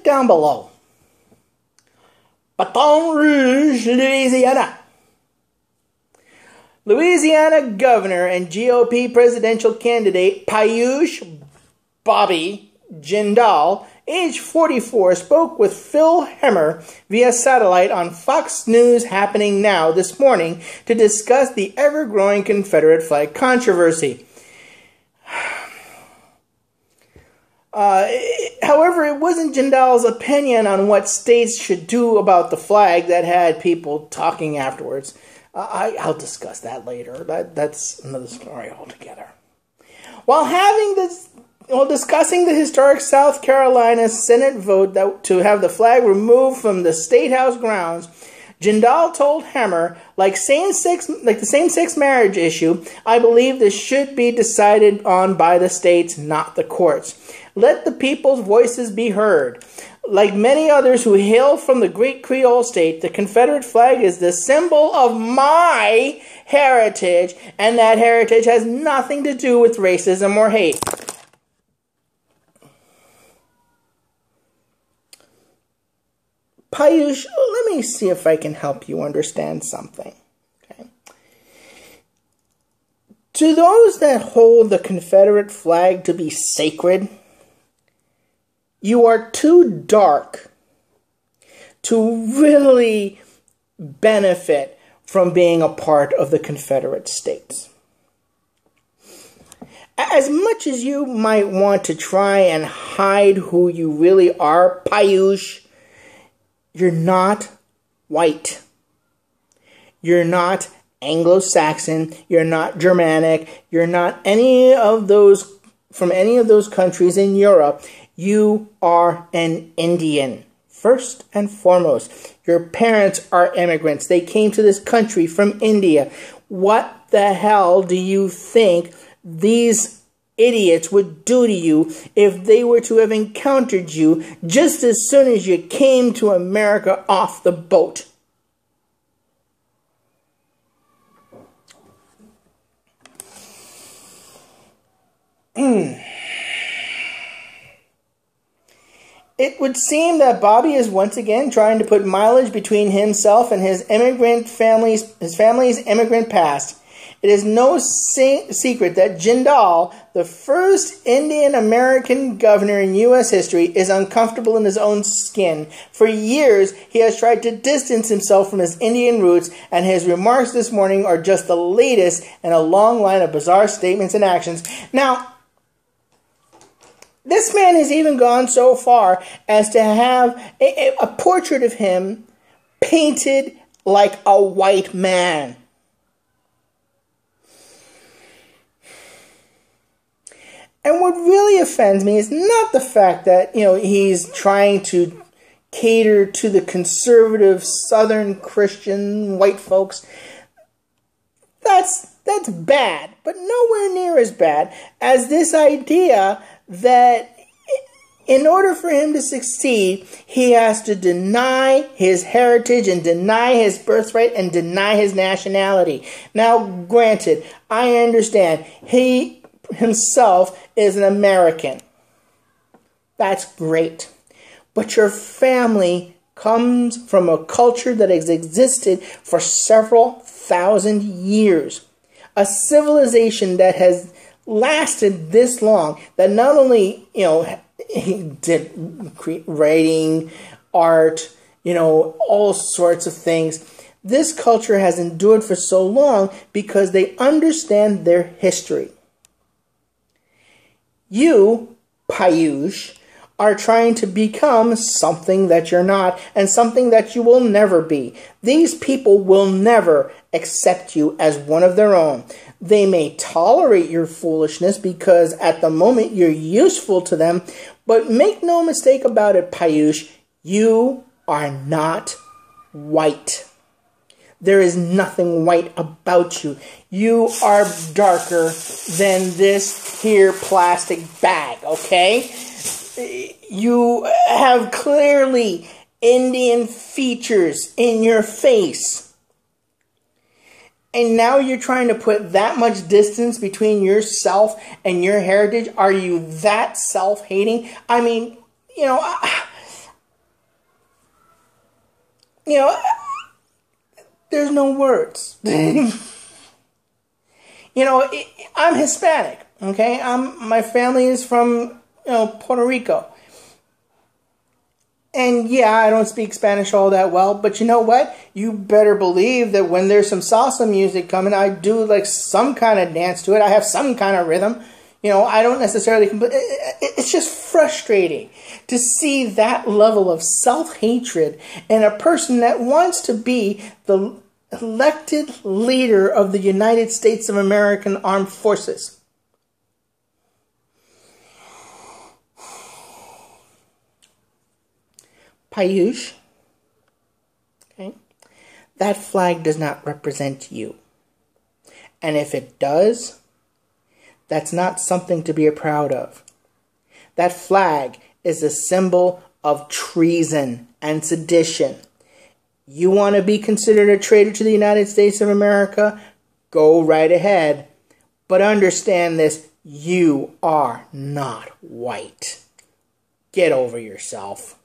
comment down below. Baton Rouge, Louisiana. Louisiana Governor and GOP presidential candidate Piyush Bobby Jindal, age 44, spoke with Phil Hemmer via satellite on Fox News Happening Now this morning to discuss the ever-growing Confederate flag controversy. However, it wasn't Jindal's opinion on what states should do about the flag that had people talking afterwards. I'll discuss that later. That's another story altogether. While discussing the historic South Carolina Senate vote to have the flag removed from the State House grounds, Jindal told Hemmer, like the same-sex marriage issue, I believe this should be decided on by the states, not the courts. Let the people's voices be heard. Like many others who hail from the great Creole state, the Confederate flag is the symbol of my heritage, and that heritage has nothing to do with racism or hate. Piyush, let me see if I can help you understand something. Okay. To those that hold the Confederate flag to be sacred, you are too dark to really benefit from being a part of the Confederate States. As much as you might want to try and hide who you really are, Piyush, you're not white. You're not Anglo-Saxon. You're not Germanic. You're not any of those from any of those countries in Europe. You are an Indian, first and foremost. Your parents are immigrants. They came to this country from India. What the hell do you think these idiots would do to you if they were to have encountered you just as soon as you came to America off the boat? It would seem that Bobby is once again trying to put mileage between himself and his family's immigrant past. It is no secret that Jindal, the first Indian American governor in U.S. history, is uncomfortable in his own skin. For years, he has tried to distance himself from his Indian roots, and his remarks this morning are just the latest in a long line of bizarre statements and actions. Now, this man has even gone so far as to have a portrait of him painted like a white man. And what really offends me is not the fact that, he's trying to cater to the conservative Southern Christian white folks. That's bad, but nowhere near as bad as this idea that in order for him to succeed, he has to deny his heritage and deny his birthright and deny his nationality. Now, granted, I understand he himself is an American. That's great. But your family comes from a culture that has existed for several thousand years. A civilization that has lasted this long, that not only, he did writing, art, all sorts of things. This culture has endured for so long because they understand their history. You, Piyush, are trying to become something that you're not and something that you will never be. These people will never accept you as one of their own. They may tolerate your foolishness because at the moment you're useful to them, but make no mistake about it, Piyush, you are not white. There is nothing white about you. You are darker than this here plastic bag, okay? You have clearly Indian features in your face. And now you're trying to put that much distance between yourself and your heritage? Are you that self-hating? I mean, You know, there's no words. You know, I'm Hispanic, okay? My family is from, Puerto Rico. And yeah, I don't speak Spanish all that well, but you know what? You better believe that when there's some salsa music coming, I do like some kind of dance to it. I have some kind of rhythm. I don't necessarily... It's just frustrating to see that level of self-hatred in a person that wants to be the elected leader of the United States of American Armed Forces. Piyush, okay, that flag does not represent you. And if it does, that's not something to be proud of. That flag is a symbol of treason and sedition. You want to be considered a traitor to the United States of America? Go right ahead. But understand this, you are not white. Get over yourself.